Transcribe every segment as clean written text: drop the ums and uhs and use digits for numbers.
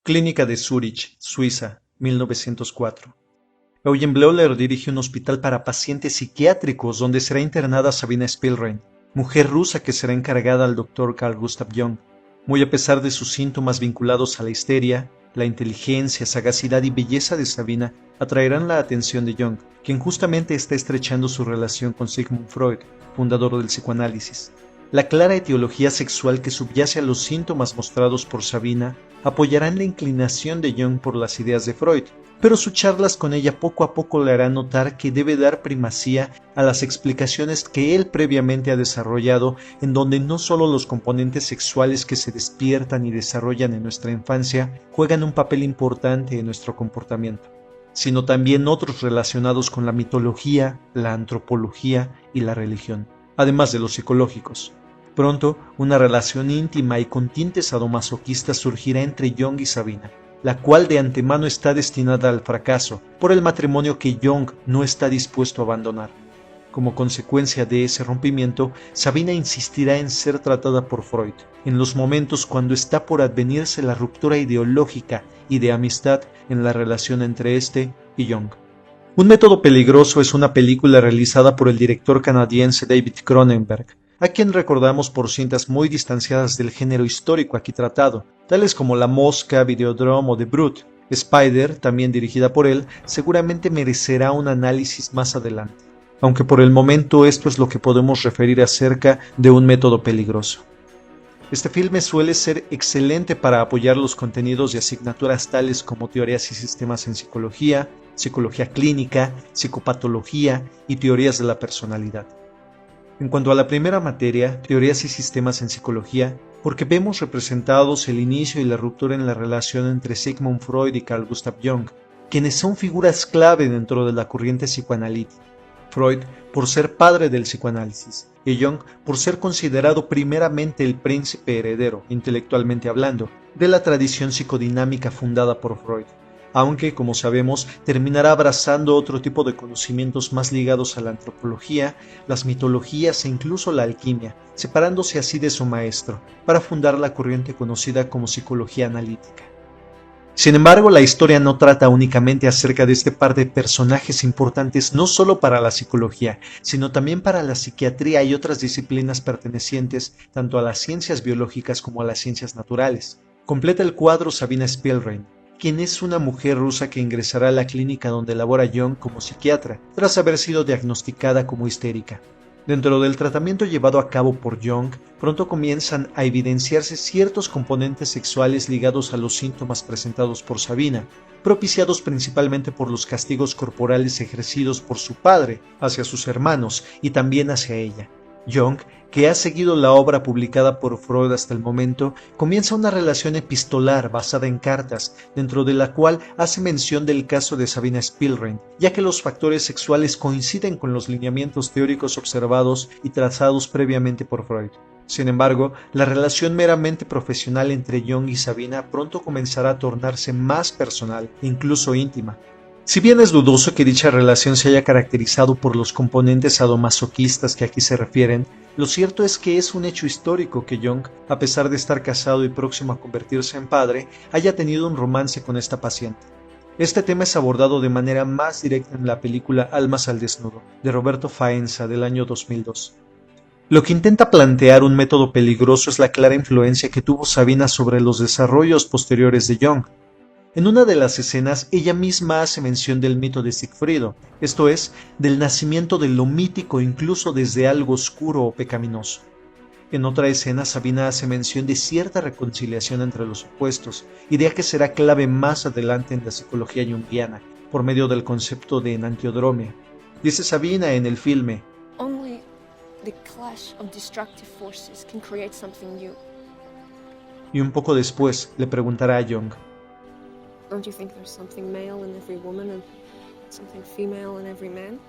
Clínica de Zúrich, Suiza, 1904. Eugen Bleuler dirige un hospital para pacientes psiquiátricos donde será internada Sabina Spielrein, mujer rusa que será encargada al Dr. Carl Gustav Jung. Muy a pesar de sus síntomas vinculados a la histeria, la inteligencia, sagacidad y belleza de Sabina atraerán la atención de Jung, quien justamente está estrechando su relación con Sigmund Freud, fundador del psicoanálisis. La clara etiología sexual que subyace a los síntomas mostrados por Sabina apoyará en la inclinación de Jung por las ideas de Freud, pero sus charlas con ella poco a poco le harán notar que debe dar primacía a las explicaciones que él previamente ha desarrollado, en donde no solo los componentes sexuales que se despiertan y desarrollan en nuestra infancia juegan un papel importante en nuestro comportamiento, sino también otros relacionados con la mitología, la antropología y la religión, además de los psicológicos. Pronto, una relación íntima y con tintes sadomasoquistas surgirá entre Jung y Sabina, la cual de antemano está destinada al fracaso por el matrimonio que Jung no está dispuesto a abandonar. Como consecuencia de ese rompimiento, Sabina insistirá en ser tratada por Freud, en los momentos cuando está por advenirse la ruptura ideológica y de amistad en la relación entre este y Jung. Un método peligroso es una película realizada por el director canadiense David Cronenberg, a quien recordamos por cintas muy distanciadas del género histórico aquí tratado, tales como La Mosca, Videodrome o The Brute. Spider, también dirigida por él, seguramente merecerá un análisis más adelante, aunque por el momento esto es lo que podemos referir acerca de un método peligroso. Este filme suele ser excelente para apoyar los contenidos de asignaturas tales como teorías y sistemas en psicología, psicología clínica, psicopatología y teorías de la personalidad. En cuanto a la primera materia, teorías y sistemas en psicología, porque vemos representados el inicio y la ruptura en la relación entre Sigmund Freud y Carl Gustav Jung, quienes son figuras clave dentro de la corriente psicoanalítica. Freud por ser padre del psicoanálisis y Jung por ser considerado primeramente el príncipe heredero, intelectualmente hablando, de la tradición psicodinámica fundada por Freud, aunque, como sabemos, terminará abrazando otro tipo de conocimientos más ligados a la antropología, las mitologías e incluso la alquimia, separándose así de su maestro, para fundar la corriente conocida como psicología analítica. Sin embargo, la historia no trata únicamente acerca de este par de personajes importantes no solo para la psicología, sino también para la psiquiatría y otras disciplinas pertenecientes tanto a las ciencias biológicas como a las ciencias naturales. Completa el cuadro Sabina Spielrein, quien es una mujer rusa que ingresará a la clínica donde labora Jung como psiquiatra, tras haber sido diagnosticada como histérica. Dentro del tratamiento llevado a cabo por Jung, pronto comienzan a evidenciarse ciertos componentes sexuales ligados a los síntomas presentados por Sabina, propiciados principalmente por los castigos corporales ejercidos por su padre hacia sus hermanos y también hacia ella. Jung, que ha seguido la obra publicada por Freud hasta el momento, comienza una relación epistolar basada en cartas, dentro de la cual hace mención del caso de Sabina Spielrein, ya que los factores sexuales coinciden con los lineamientos teóricos observados y trazados previamente por Freud. Sin embargo, la relación meramente profesional entre Jung y Sabina pronto comenzará a tornarse más personal, incluso íntima. Si bien es dudoso que dicha relación se haya caracterizado por los componentes sadomasoquistas que aquí se refieren, lo cierto es que es un hecho histórico que Jung, a pesar de estar casado y próximo a convertirse en padre, haya tenido un romance con esta paciente. Este tema es abordado de manera más directa en la película Almas al desnudo, de Roberto Faenza, del año 2002. Lo que intenta plantear un método peligroso es la clara influencia que tuvo Sabina sobre los desarrollos posteriores de Jung. En una de las escenas, ella misma hace mención del mito de Sigfrido, esto es, del nacimiento de lo mítico incluso desde algo oscuro o pecaminoso. En otra escena, Sabina hace mención de cierta reconciliación entre los opuestos, idea que será clave más adelante en la psicología junguiana, por medio del concepto de enantiodromia. Dice Sabina en el filme: Only the clash of destructive forces can create something new. Y un poco después le preguntará a Jung: Don't you think there's something male in every woman and something female in every man?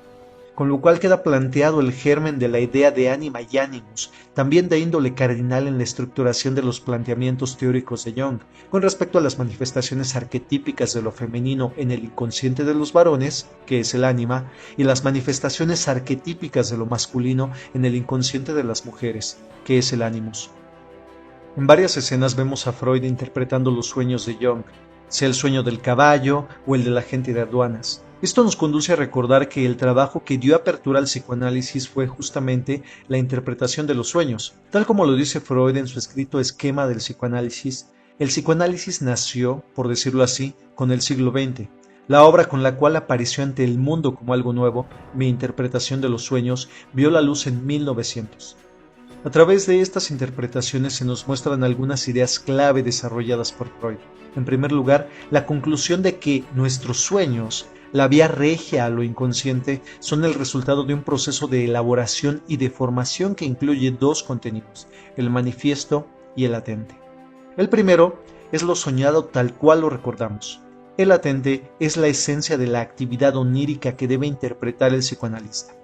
Con lo cual queda planteado el germen de la idea de ánima y ánimus, también de índole cardinal en la estructuración de los planteamientos teóricos de Jung, con respecto a las manifestaciones arquetípicas de lo femenino en el inconsciente de los varones, que es el ánima, y las manifestaciones arquetípicas de lo masculino en el inconsciente de las mujeres, que es el ánimus. En varias escenas vemos a Freud interpretando los sueños de Jung, sea el sueño del caballo o el del agente de aduanas. Esto nos conduce a recordar que el trabajo que dio apertura al psicoanálisis fue justamente la interpretación de los sueños. Tal como lo dice Freud en su escrito Esquema del psicoanálisis, el psicoanálisis nació, por decirlo así, con el siglo XX. La obra con la cual apareció ante el mundo como algo nuevo, mi interpretación de los sueños, vio la luz en 1900. A través de estas interpretaciones se nos muestran algunas ideas clave desarrolladas por Freud. En primer lugar, la conclusión de que nuestros sueños, la vía regia a lo inconsciente, son el resultado de un proceso de elaboración y de formación que incluye dos contenidos, el manifiesto y el latente. El primero es lo soñado tal cual lo recordamos. El latente es la esencia de la actividad onírica que debe interpretar el psicoanalista.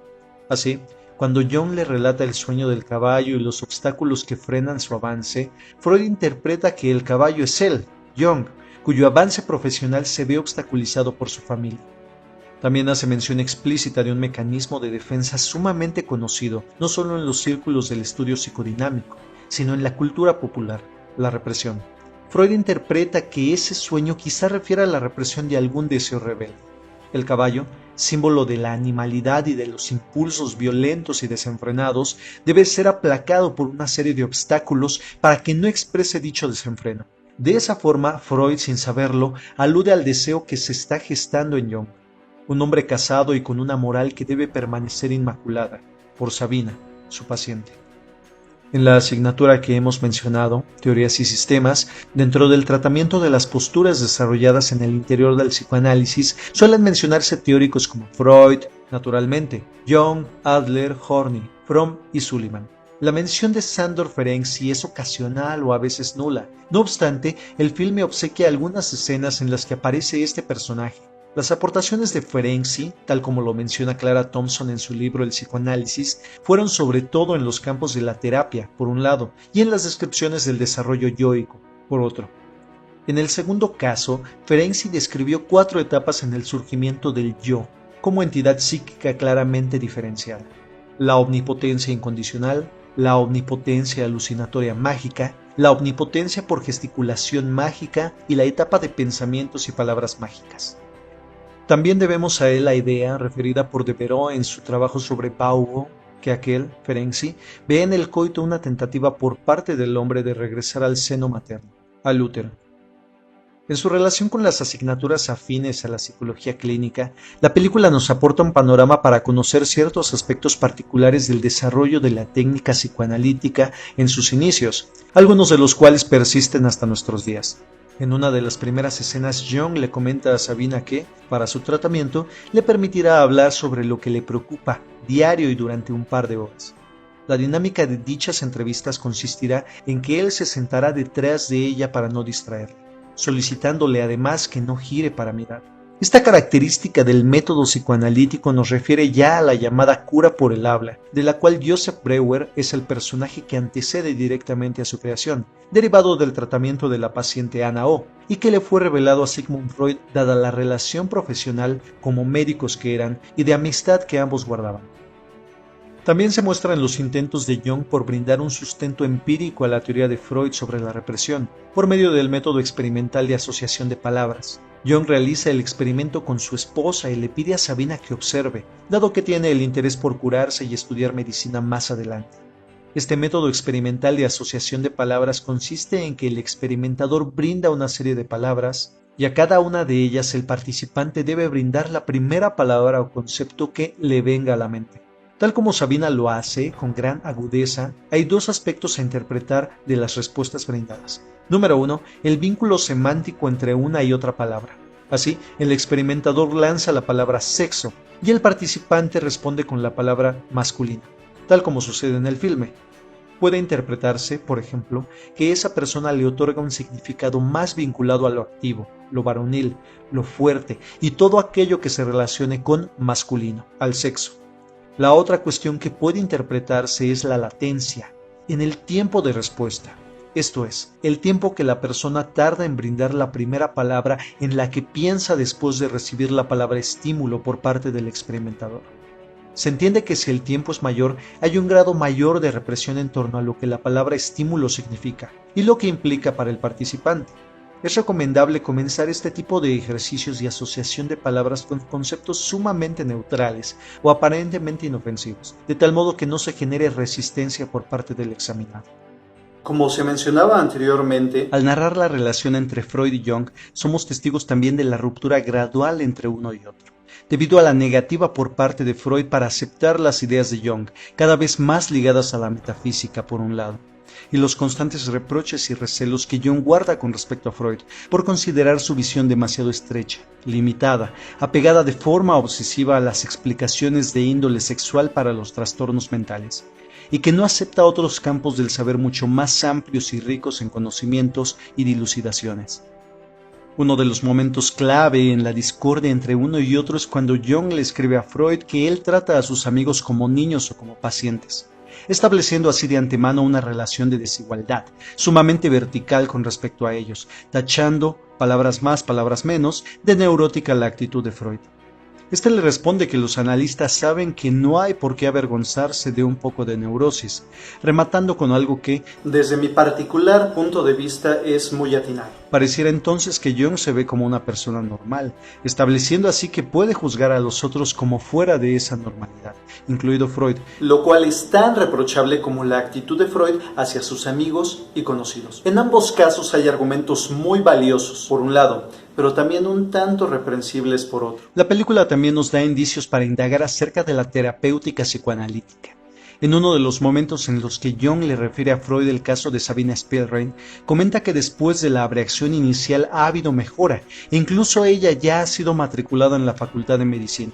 Así, cuando Jung le relata el sueño del caballo y los obstáculos que frenan su avance, Freud interpreta que el caballo es él, Jung, cuyo avance profesional se ve obstaculizado por su familia. También hace mención explícita de un mecanismo de defensa sumamente conocido, no solo en los círculos del estudio psicodinámico, sino en la cultura popular, la represión. Freud interpreta que ese sueño quizá refiere a la represión de algún deseo rebelde. El caballo, símbolo de la animalidad y de los impulsos violentos y desenfrenados, debe ser aplacado por una serie de obstáculos para que no exprese dicho desenfreno. De esa forma, Freud, sin saberlo, alude al deseo que se está gestando en Jung, un hombre casado y con una moral que debe permanecer inmaculada, por Sabina, su paciente. En la asignatura que hemos mencionado, Teorías y Sistemas, dentro del tratamiento de las posturas desarrolladas en el interior del psicoanálisis, suelen mencionarse teóricos como Freud, naturalmente, Jung, Adler, Horney, Fromm y Suleiman. La mención de Sándor Ferenczi es ocasional o a veces nula. No obstante, el filme obsequia algunas escenas en las que aparece este personaje. Las aportaciones de Ferenczi, tal como lo menciona Clara Thompson en su libro El psicoanálisis, fueron sobre todo en los campos de la terapia, por un lado, y en las descripciones del desarrollo yoico, por otro. En el segundo caso, Ferenczi describió 4 etapas en el surgimiento del yo, como entidad psíquica claramente diferenciada: la omnipotencia incondicional, la omnipotencia alucinatoria mágica, la omnipotencia por gesticulación mágica y la etapa de pensamientos y palabras mágicas. También debemos a él la idea referida por Devereux en su trabajo sobre Baubo, que aquel, Ferenczi, ve en el coito una tentativa por parte del hombre de regresar al seno materno, al útero. En su relación con las asignaturas afines a la psicología clínica, la película nos aporta un panorama para conocer ciertos aspectos particulares del desarrollo de la técnica psicoanalítica en sus inicios, algunos de los cuales persisten hasta nuestros días. En una de las primeras escenas, Jung le comenta a Sabina que, para su tratamiento, le permitirá hablar sobre lo que le preocupa, diario y durante un par de horas. La dinámica de dichas entrevistas consistirá en que él se sentará detrás de ella para no distraerla, solicitándole además que no gire para mirar. Esta característica del método psicoanalítico nos refiere ya a la llamada cura por el habla, de la cual Joseph Breuer es el personaje que antecede directamente a su creación, derivado del tratamiento de la paciente Anna O, y que le fue revelado a Sigmund Freud dada la relación profesional como médicos que eran y de amistad que ambos guardaban. También se muestran los intentos de Jung por brindar un sustento empírico a la teoría de Freud sobre la represión, por medio del método experimental de asociación de palabras. Jung realiza el experimento con su esposa y le pide a Sabina que observe, dado que tiene el interés por curarse y estudiar medicina más adelante. Este método experimental de asociación de palabras consiste en que el experimentador brinda una serie de palabras y a cada una de ellas el participante debe brindar la primera palabra o concepto que le venga a la mente. Tal como Sabina lo hace con gran agudeza, hay 2 aspectos a interpretar de las respuestas brindadas. Número 1, el vínculo semántico entre una y otra palabra. Así, el experimentador lanza la palabra sexo y el participante responde con la palabra masculina, tal como sucede en el filme. Puede interpretarse, por ejemplo, que esa persona le otorga un significado más vinculado a lo activo, lo varonil, lo fuerte y todo aquello que se relacione con masculino, al sexo. La otra cuestión que puede interpretarse es la latencia, en el tiempo de respuesta. Esto es, el tiempo que la persona tarda en brindar la primera palabra en la que piensa después de recibir la palabra estímulo por parte del experimentador. Se entiende que si el tiempo es mayor, hay un grado mayor de represión en torno a lo que la palabra estímulo significa y lo que implica para el participante. Es recomendable comenzar este tipo de ejercicios de asociación de palabras con conceptos sumamente neutrales o aparentemente inofensivos, de tal modo que no se genere resistencia por parte del examinado. Como se mencionaba anteriormente, al narrar la relación entre Freud y Jung, somos testigos también de la ruptura gradual entre uno y otro, debido a la negativa por parte de Freud para aceptar las ideas de Jung, cada vez más ligadas a la metafísica por un lado, y los constantes reproches y recelos que Jung guarda con respecto a Freud por considerar su visión demasiado estrecha, limitada, apegada de forma obsesiva a las explicaciones de índole sexual para los trastornos mentales, y que no acepta otros campos del saber mucho más amplios y ricos en conocimientos y dilucidaciones. Uno de los momentos clave en la discordia entre uno y otro es cuando Jung le escribe a Freud que él trata a sus amigos como niños o como pacientes, estableciendo así de antemano una relación de desigualdad, sumamente vertical con respecto a ellos, tachando, palabras más, palabras menos, de neurótica la actitud de Freud. Este le responde que los analistas saben que no hay por qué avergonzarse de un poco de neurosis, rematando con algo que, desde mi particular punto de vista, es muy atinado. Pareciera entonces que Jung se ve como una persona normal, estableciendo así que puede juzgar a los otros como fuera de esa normalidad, incluido Freud, lo cual es tan reprochable como la actitud de Freud hacia sus amigos y conocidos. En ambos casos hay argumentos muy valiosos, por un lado, pero también un tanto reprensibles por otro. La película también nos da indicios para indagar acerca de la terapéutica psicoanalítica. En uno de los momentos en los que Jung le refiere a Freud el caso de Sabina Spielrein, comenta que después de la abreacción inicial ha habido mejora, e incluso ella ya ha sido matriculada en la Facultad de Medicina.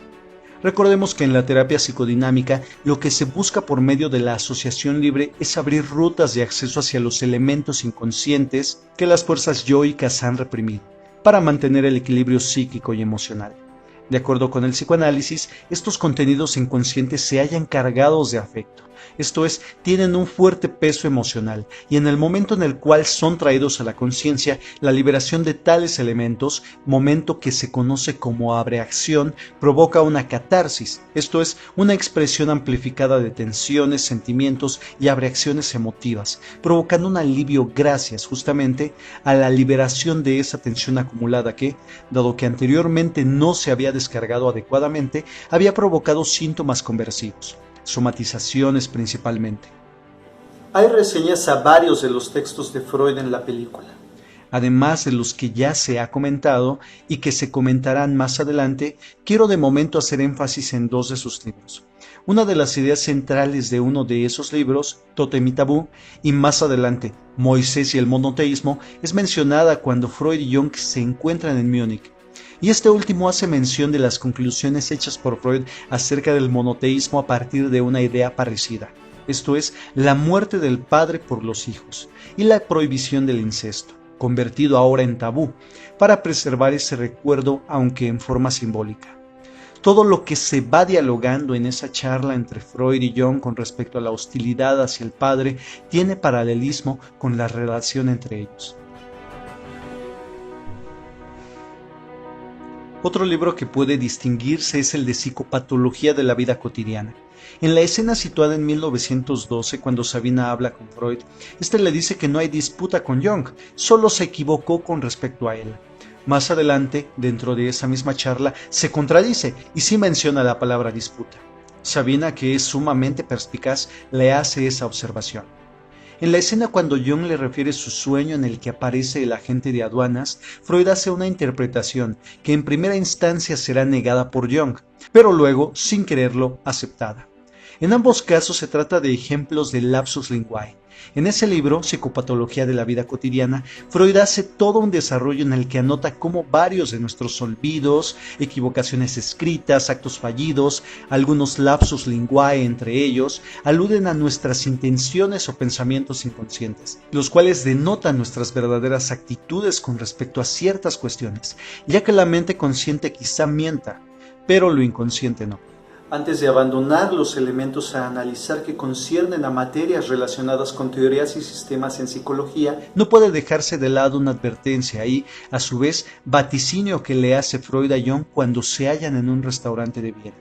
Recordemos que en la terapia psicodinámica lo que se busca por medio de la asociación libre es abrir rutas de acceso hacia los elementos inconscientes que las fuerzas yoicas han reprimido, para mantener el equilibrio psíquico y emocional. De acuerdo con el psicoanálisis, estos contenidos inconscientes se hallan cargados de afecto, esto es, tienen un fuerte peso emocional, y en el momento en el cual son traídos a la conciencia, la liberación de tales elementos, momento que se conoce como abreacción, provoca una catarsis, esto es, una expresión amplificada de tensiones, sentimientos y abreacciones emotivas, provocando un alivio gracias justamente a la liberación de esa tensión acumulada que, dado que anteriormente no se había descargado adecuadamente, había provocado síntomas conversivos, somatizaciones principalmente. Hay reseñas a varios de los textos de Freud en la película. Además de los que ya se ha comentado y que se comentarán más adelante, quiero de momento hacer énfasis en dos de sus libros. Una de las ideas centrales de uno de esos libros, Tótem y Tabú, y más adelante, Moisés y el monoteísmo, es mencionada cuando Freud y Jung se encuentran en Múnich. Y este último hace mención de las conclusiones hechas por Freud acerca del monoteísmo a partir de una idea parecida, esto es, la muerte del padre por los hijos y la prohibición del incesto, convertido ahora en tabú, para preservar ese recuerdo aunque en forma simbólica. Todo lo que se va dialogando en esa charla entre Freud y Jung con respecto a la hostilidad hacia el padre tiene paralelismo con la relación entre ellos. Otro libro que puede distinguirse es el de Psicopatología de la vida cotidiana. En la escena situada en 1912, cuando Sabina habla con Freud, este le dice que no hay disputa con Jung, solo se equivocó con respecto a él. Más adelante, dentro de esa misma charla, se contradice y sí menciona la palabra disputa. Sabina, que es sumamente perspicaz, le hace esa observación. En la escena cuando Jung le refiere su sueño en el que aparece el agente de aduanas, Freud hace una interpretación que en primera instancia será negada por Jung, pero luego, sin quererlo, aceptada. En ambos casos se trata de ejemplos de lapsus linguae. En ese libro, Psicopatología de la vida cotidiana, Freud hace todo un desarrollo en el que anota cómo varios de nuestros olvidos, equivocaciones escritas, actos fallidos, algunos lapsus linguae entre ellos, aluden a nuestras intenciones o pensamientos inconscientes, los cuales denotan nuestras verdaderas actitudes con respecto a ciertas cuestiones, ya que la mente consciente quizá mienta, pero lo inconsciente no. Antes de abandonar los elementos a analizar que conciernen a materias relacionadas con teorías y sistemas en psicología, no puede dejarse de lado una advertencia y, a su vez, vaticinio que le hace Freud a Jung cuando se hallan en un restaurante de Viena.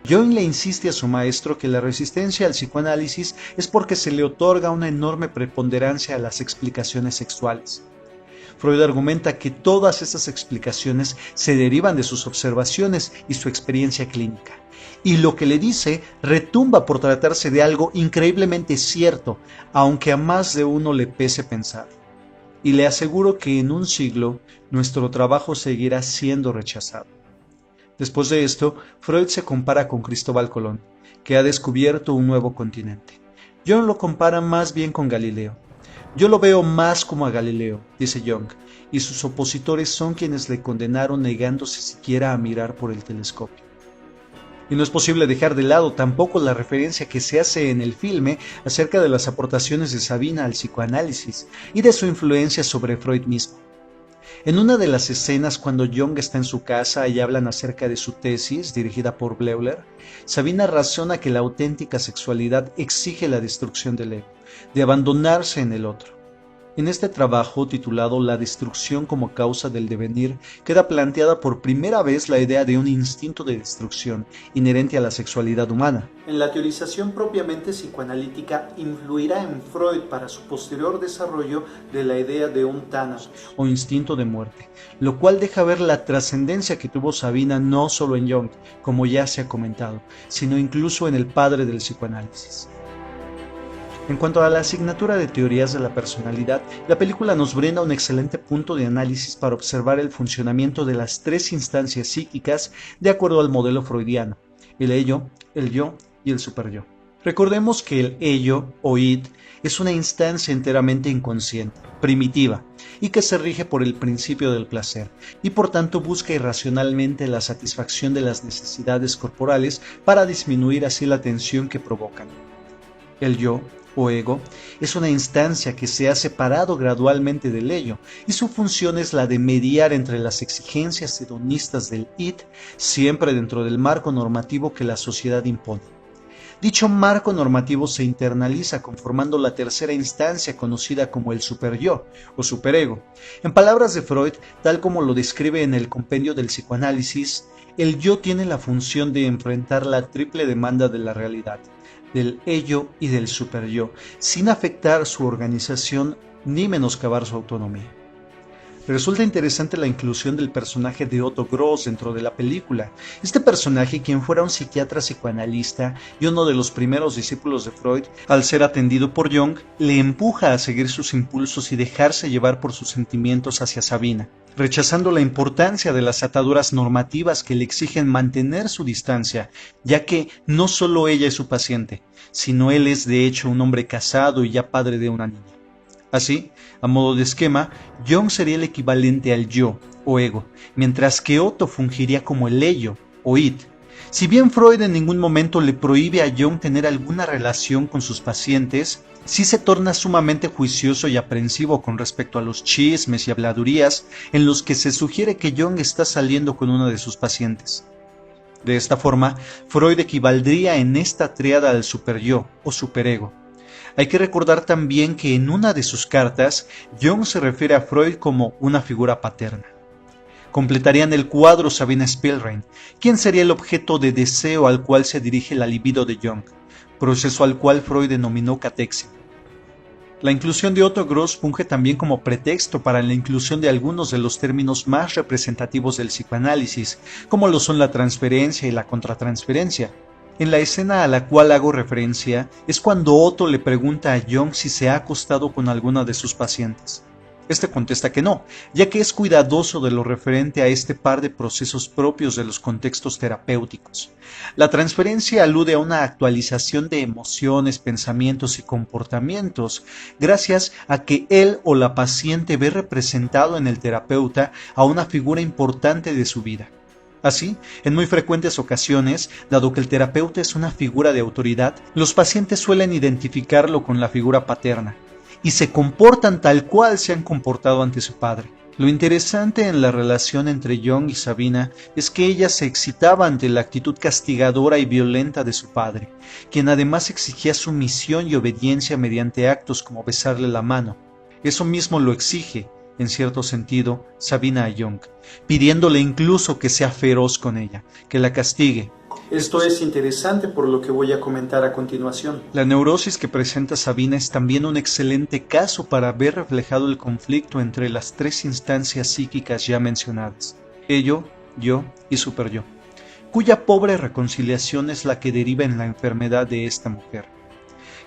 Jung le insiste a su maestro que la resistencia al psicoanálisis es porque se le otorga una enorme preponderancia a las explicaciones sexuales. Freud argumenta que todas estas explicaciones se derivan de sus observaciones y su experiencia clínica, y lo que le dice retumba por tratarse de algo increíblemente cierto, aunque a más de uno le pese pensar. Y le aseguro que en un siglo nuestro trabajo seguirá siendo rechazado. Después de esto, Freud se compara con Cristóbal Colón, que ha descubierto un nuevo continente. Jung lo compara más bien con Galileo. Yo lo veo más como a Galileo, dice Jung, y sus opositores son quienes le condenaron negándose siquiera a mirar por el telescopio. Y no es posible dejar de lado tampoco la referencia que se hace en el filme acerca de las aportaciones de Sabina al psicoanálisis y de su influencia sobre Freud mismo. En una de las escenas cuando Jung está en su casa y hablan acerca de su tesis, dirigida por Bleuler, Sabina razona que la auténtica sexualidad exige la destrucción del ego, de abandonarse en el otro. En este trabajo, titulado La destrucción como causa del devenir, queda planteada por primera vez la idea de un instinto de destrucción inherente a la sexualidad humana. En la teorización propiamente psicoanalítica influirá en Freud para su posterior desarrollo de la idea de un tánatos o instinto de muerte, lo cual deja ver la trascendencia que tuvo Sabina no solo en Jung, como ya se ha comentado, sino incluso en el padre del psicoanálisis. En cuanto a la asignatura de teorías de la personalidad, la película nos brinda un excelente punto de análisis para observar el funcionamiento de las tres instancias psíquicas de acuerdo al modelo freudiano: el ello, el yo y el superyo. Recordemos que el ello o id es una instancia enteramente inconsciente, primitiva, y que se rige por el principio del placer, y por tanto busca irracionalmente la satisfacción de las necesidades corporales para disminuir así la tensión que provocan. El yo o ego es una instancia que se ha separado gradualmente del ello, y su función es la de mediar entre las exigencias hedonistas del id, siempre dentro del marco normativo que la sociedad impone. Dicho marco normativo se internaliza conformando la tercera instancia conocida como el superyo o superego. En palabras de Freud, tal como lo describe en el Compendio del Psicoanálisis, el yo tiene la función de enfrentar la triple demanda de la realidad, del ello y del superyo, sin afectar su organización ni menoscabar su autonomía. Resulta interesante la inclusión del personaje de Otto Gross dentro de la película. Este personaje, quien fuera un psiquiatra psicoanalista y uno de los primeros discípulos de Freud, al ser atendido por Jung, le empuja a seguir sus impulsos y dejarse llevar por sus sentimientos hacia Sabina, rechazando la importancia de las ataduras normativas que le exigen mantener su distancia, ya que no solo ella es su paciente, sino él es de hecho un hombre casado y ya padre de una niña. Así, a modo de esquema, Jung sería el equivalente al yo o ego, mientras que Otto fungiría como el ello o id. Si bien Freud en ningún momento le prohíbe a Jung tener alguna relación con sus pacientes, sí se torna sumamente juicioso y aprensivo con respecto a los chismes y habladurías en los que se sugiere que Jung está saliendo con una de sus pacientes. De esta forma, Freud equivaldría en esta tríada al superyo o superego. Hay que recordar también que en una de sus cartas, Jung se refiere a Freud como una figura paterna. Completarían el cuadro Sabina Spielrein, quien sería el objeto de deseo al cual se dirige la libido de Jung, proceso al cual Freud denominó catexia. La inclusión de Otto Gross funge también como pretexto para la inclusión de algunos de los términos más representativos del psicoanálisis, como lo son la transferencia y la contratransferencia. En la escena a la cual hago referencia es cuando Otto le pregunta a Jung si se ha acostado con alguna de sus pacientes. Este contesta que no, ya que es cuidadoso de lo referente a este par de procesos propios de los contextos terapéuticos. La transferencia alude a una actualización de emociones, pensamientos y comportamientos, gracias a que él o la paciente ve representado en el terapeuta a una figura importante de su vida. Así, en muy frecuentes ocasiones, dado que el terapeuta es una figura de autoridad, los pacientes suelen identificarlo con la figura paterna y se comportan tal cual se han comportado ante su padre. Lo interesante en la relación entre Jung y Sabina es que ella se excitaba ante la actitud castigadora y violenta de su padre, quien además exigía sumisión y obediencia mediante actos como besarle la mano. Eso mismo lo exige, en cierto sentido, Sabina a Jung, pidiéndole incluso que sea feroz con ella, que la castigue, Esto es interesante por lo que voy a comentar a continuación. La neurosis que presenta Sabina es también un excelente caso para ver reflejado el conflicto entre las tres instancias psíquicas ya mencionadas, ello, yo y superyo, cuya pobre reconciliación es la que deriva en la enfermedad de esta mujer.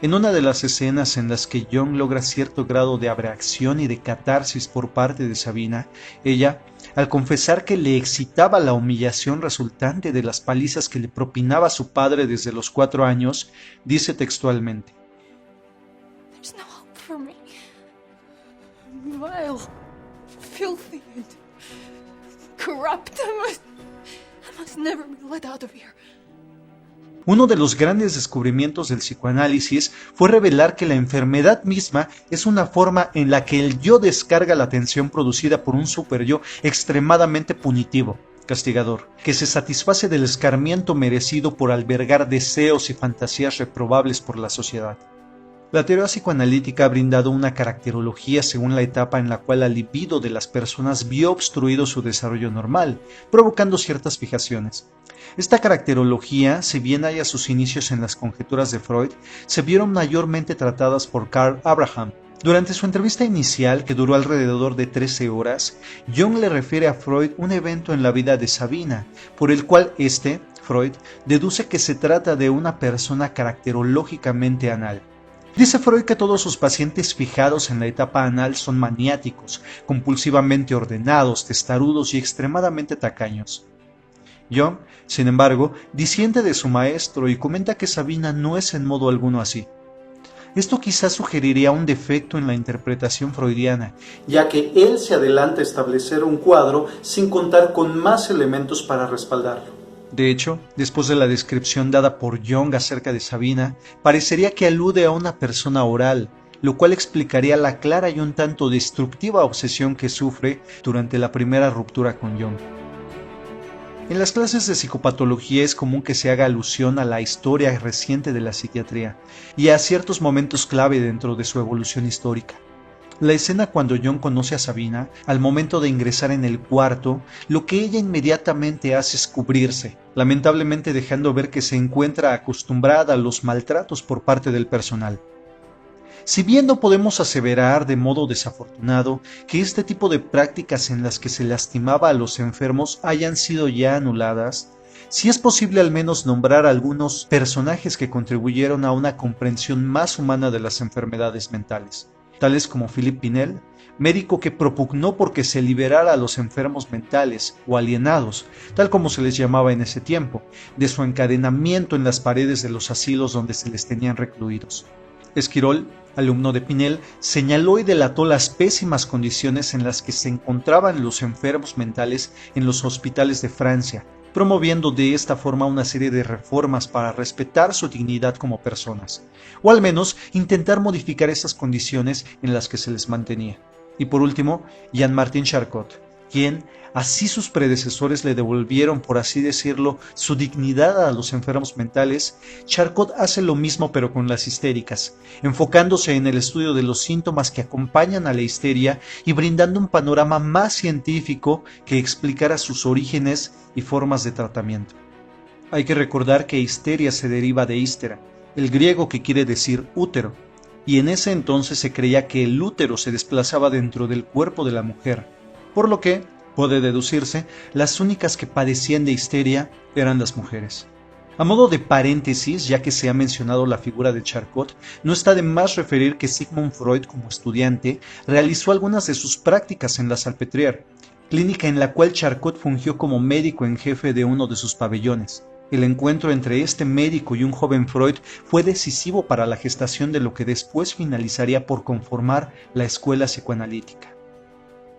En una de las escenas en las que Jung logra cierto grado de abreacción y de catarsis por parte de Sabina, ella, al confesar que le excitaba la humillación resultante de las palizas que le propinaba su padre desde los 4 años, dice textualmente: There's no hope for me. I'm vile, filthy, and corrupt. I must never be let out of here. Uno de los grandes descubrimientos del psicoanálisis fue revelar que la enfermedad misma es una forma en la que el yo descarga la tensión producida por un superyo extremadamente punitivo, castigador, que se satisface del escarmiento merecido por albergar deseos y fantasías reprobables por la sociedad. La teoría psicoanalítica ha brindado una caracterología según la etapa en la cual la libido de las personas vio obstruido su desarrollo normal, provocando ciertas fijaciones. Esta caracterología, si bien haya sus inicios en las conjeturas de Freud, se vieron mayormente tratadas por Karl Abraham. Durante su entrevista inicial, que duró alrededor de 13 horas, Jung le refiere a Freud un evento en la vida de Sabina, por el cual Freud, deduce que se trata de una persona caracterológicamente anal. Dice Freud que todos sus pacientes fijados en la etapa anal son maniáticos, compulsivamente ordenados, testarudos y extremadamente tacaños. Jung, sin embargo, disiente de su maestro y comenta que Sabina no es en modo alguno así. Esto quizás sugeriría un defecto en la interpretación freudiana, ya que él se adelanta a establecer un cuadro sin contar con más elementos para respaldarlo. De hecho, después de la descripción dada por Jung acerca de Sabina, parecería que alude a una persona oral, lo cual explicaría la clara y un tanto destructiva obsesión que sufre durante la primera ruptura con Jung. En las clases de psicopatología es común que se haga alusión a la historia reciente de la psiquiatría y a ciertos momentos clave dentro de su evolución histórica. La escena cuando Jung conoce a Sabina, al momento de ingresar en el cuarto, lo que ella inmediatamente hace es cubrirse, lamentablemente dejando ver que se encuentra acostumbrada a los maltratos por parte del personal. Si bien no podemos aseverar de modo desafortunado que este tipo de prácticas en las que se lastimaba a los enfermos hayan sido ya anuladas, sí es posible al menos nombrar algunos personajes que contribuyeron a una comprensión más humana de las enfermedades mentales, tales como Philippe Pinel, médico que propugnó porque se liberara a los enfermos mentales o alienados, tal como se les llamaba en ese tiempo, de su encadenamiento en las paredes de los asilos donde se les tenían recluidos. Esquirol, alumno de Pinel, señaló y delató las pésimas condiciones en las que se encontraban los enfermos mentales en los hospitales de Francia, promoviendo de esta forma una serie de reformas para respetar su dignidad como personas, o al menos intentar modificar esas condiciones en las que se les mantenía. Y por último, Jean-Martin Charcot, quien, así sus predecesores le devolvieron, por así decirlo, su dignidad a los enfermos mentales, Charcot hace lo mismo pero con las histéricas, enfocándose en el estudio de los síntomas que acompañan a la histeria y brindando un panorama más científico que explicara sus orígenes y formas de tratamiento. Hay que recordar que histeria se deriva de hístera, el griego que quiere decir útero, y en ese entonces se creía que el útero se desplazaba dentro del cuerpo de la mujer, por lo que, puede deducirse, las únicas que padecían de histeria eran las mujeres. A modo de paréntesis, ya que se ha mencionado la figura de Charcot, no está de más referir que Sigmund Freud, como estudiante, realizó algunas de sus prácticas en la Salpêtrière, clínica en la cual Charcot fungió como médico en jefe de uno de sus pabellones. El encuentro entre este médico y un joven Freud fue decisivo para la gestación de lo que después finalizaría por conformar la escuela psicoanalítica.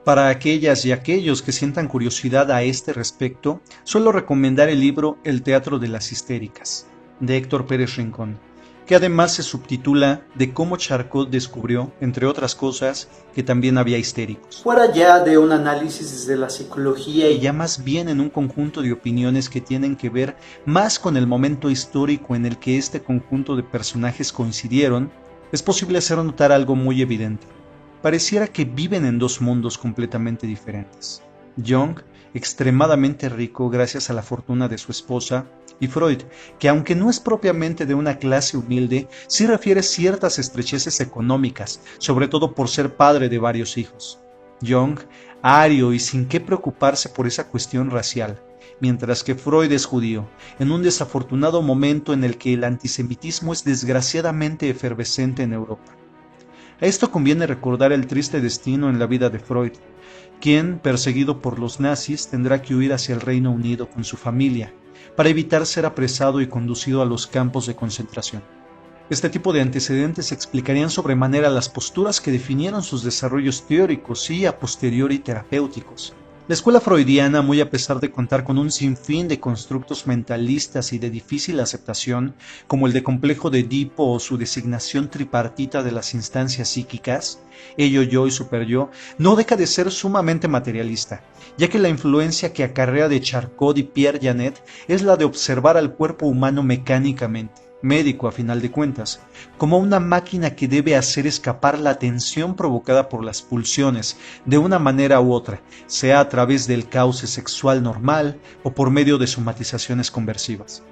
Para aquellas y aquellos que sientan curiosidad a este respecto, suelo recomendar el libro El teatro de las histéricas, de Héctor Pérez Rincón, que además se subtitula de cómo Charcot descubrió, entre otras cosas, que también había histéricos. Fuera ya de un análisis desde la psicología Y ya más bien en un conjunto de opiniones que tienen que ver más con el momento histórico en el que este conjunto de personajes coincidieron, es posible hacer notar algo muy evidente. Pareciera que viven en dos mundos completamente diferentes. Jung, extremadamente rico gracias a la fortuna de su esposa, y Freud, que aunque no es propiamente de una clase humilde, sí refiere ciertas estrecheces económicas, sobre todo por ser padre de varios hijos. Jung, ario y sin qué preocuparse por esa cuestión racial, mientras que Freud es judío, en un desafortunado momento en el que el antisemitismo es desgraciadamente efervescente en Europa. A esto conviene recordar el triste destino en la vida de Freud, quien, perseguido por los nazis, tendrá que huir hacia el Reino Unido con su familia, para evitar ser apresado y conducido a los campos de concentración. Este tipo de antecedentes explicarían sobremanera las posturas que definieron sus desarrollos teóricos y a posteriori terapéuticos. La escuela freudiana, muy a pesar de contar con un sinfín de constructos mentalistas y de difícil aceptación, como el de complejo de Edipo o su designación tripartita de las instancias psíquicas, ello, yo y superyo, no deja de ser sumamente materialista, ya que la influencia que acarrea de Charcot y Pierre Janet es la de observar al cuerpo humano mecánicamente, médico a final de cuentas, como una máquina que debe hacer escapar la tensión provocada por las pulsiones de una manera u otra, sea a través del cauce sexual normal o por medio de somatizaciones conversivas.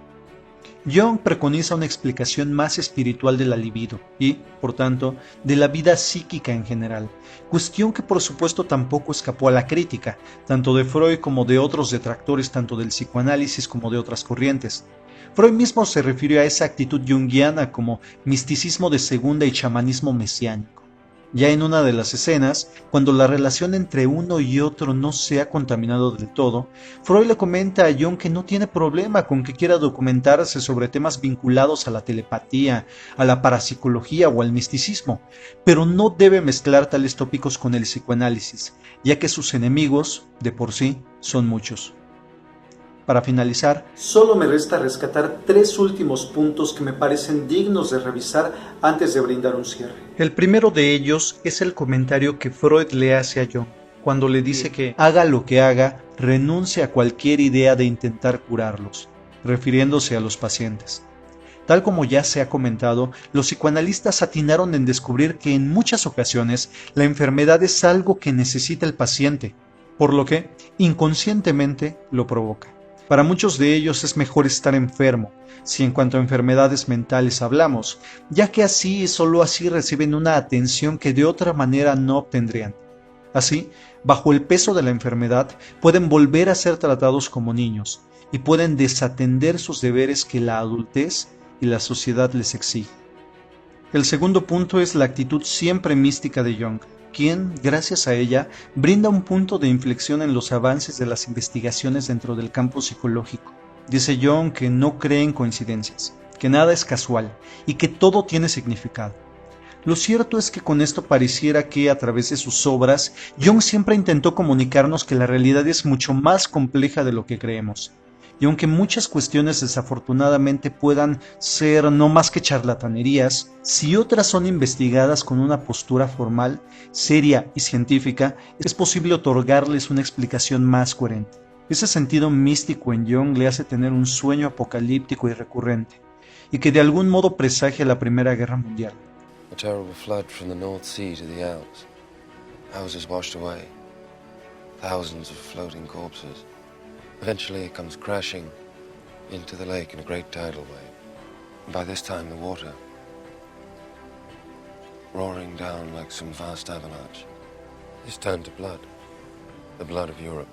Jung preconiza una explicación más espiritual de la libido y, por tanto, de la vida psíquica en general, cuestión que por supuesto tampoco escapó a la crítica, tanto de Freud como de otros detractores tanto del psicoanálisis como de otras corrientes. Freud mismo se refirió a esa actitud junguiana como misticismo de segunda y chamanismo mesiánico. Ya en una de las escenas, cuando la relación entre uno y otro no se ha contaminado del todo, Freud le comenta a Jung que no tiene problema con que quiera documentarse sobre temas vinculados a la telepatía, a la parapsicología o al misticismo, pero no debe mezclar tales tópicos con el psicoanálisis, ya que sus enemigos, de por sí, son muchos. Para finalizar, solo me resta rescatar 3 últimos puntos que me parecen dignos de revisar antes de brindar un cierre. El primero de ellos es el comentario que Freud le hace a Jung, cuando le dice que haga lo que haga, renuncie a cualquier idea de intentar curarlos, refiriéndose a los pacientes. Tal como ya se ha comentado, los psicoanalistas atinaron en descubrir que en muchas ocasiones la enfermedad es algo que necesita el paciente, por lo que inconscientemente lo provoca. Para muchos de ellos es mejor estar enfermo, si en cuanto a enfermedades mentales hablamos, ya que así y solo así reciben una atención que de otra manera no obtendrían. Así, bajo el peso de la enfermedad, pueden volver a ser tratados como niños y pueden desatender sus deberes que la adultez y la sociedad les exige. El segundo punto es la actitud siempre mística de Jung, quien, gracias a ella, brinda un punto de inflexión en los avances de las investigaciones dentro del campo psicológico. Dice Jung que no cree en coincidencias, que nada es casual y que todo tiene significado. Lo cierto es que con esto pareciera que, a través de sus obras, Jung siempre intentó comunicarnos que la realidad es mucho más compleja de lo que creemos. Y aunque muchas cuestiones desafortunadamente puedan ser no más que charlatanerías, si otras son investigadas con una postura formal, seria y científica, es posible otorgarles una explicación más coherente. Ese sentido místico en Jung le hace tener un sueño apocalíptico y recurrente, y que de algún modo presagia la Primera Guerra Mundial. A terrible flood from the North Sea to the Alps. Houses washed away. Thousands of floating corpses. Eventually it comes crashing into the lake in a great tidal wave. And by this time the water, roaring down like some vast avalanche, is turned to blood. The blood of Europe.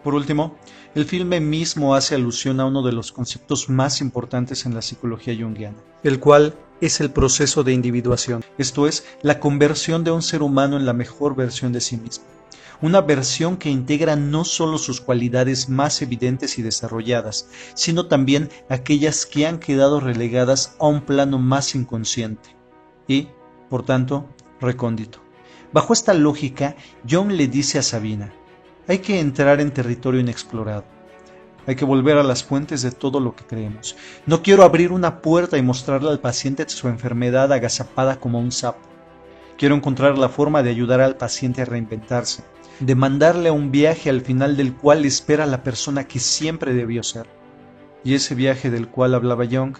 Por último, el filme mismo hace alusión a uno de los conceptos más importantes en la psicología junguiana, el cual es el proceso de individuación, esto es, la conversión de un ser humano en la mejor versión de sí mismo. Una versión que integra no solo sus cualidades más evidentes y desarrolladas, sino también aquellas que han quedado relegadas a un plano más inconsciente y, por tanto, recóndito. Bajo esta lógica, Jung le dice a Sabina: hay que entrar en territorio inexplorado. Hay que volver a las fuentes de todo lo que creemos. No quiero abrir una puerta y mostrarle al paciente su enfermedad agazapada como un sapo. Quiero encontrar la forma de ayudar al paciente a reinventarse, de mandarle a un viaje al final del cual espera la persona que siempre debió ser. Y ese viaje del cual hablaba Jung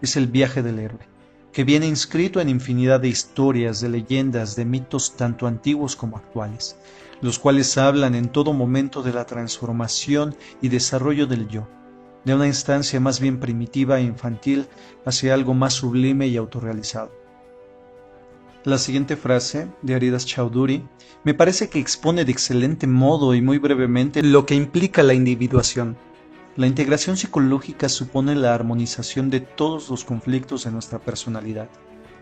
es el viaje del héroe, que viene inscrito en infinidad de historias, de leyendas, de mitos tanto antiguos como actuales, los cuales hablan en todo momento de la transformación y desarrollo del yo, de una instancia más bien primitiva e infantil hacia algo más sublime y autorrealizado. La siguiente frase, de Haridas Chaudhuri, me parece que expone de excelente modo y muy brevemente lo que implica la individuación. La integración psicológica supone la armonización de todos los conflictos de nuestra personalidad,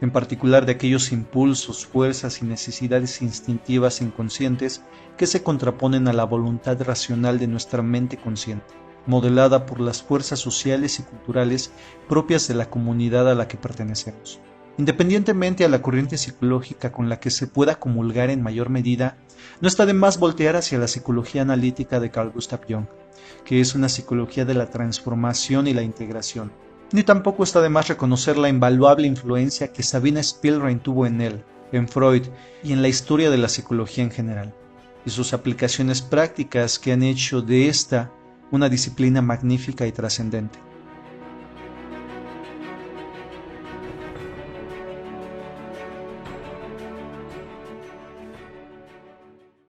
en particular de aquellos impulsos, fuerzas y necesidades instintivas inconscientes que se contraponen a la voluntad racional de nuestra mente consciente, modelada por las fuerzas sociales y culturales propias de la comunidad a la que pertenecemos. Independientemente a la corriente psicológica con la que se pueda comulgar en mayor medida, no está de más voltear hacia la psicología analítica de Carl Gustav Jung, que es una psicología de la transformación y la integración. Ni tampoco está de más reconocer la invaluable influencia que Sabina Spielrein tuvo en él, en Freud y en la historia de la psicología en general, y sus aplicaciones prácticas que han hecho de esta una disciplina magnífica y trascendente.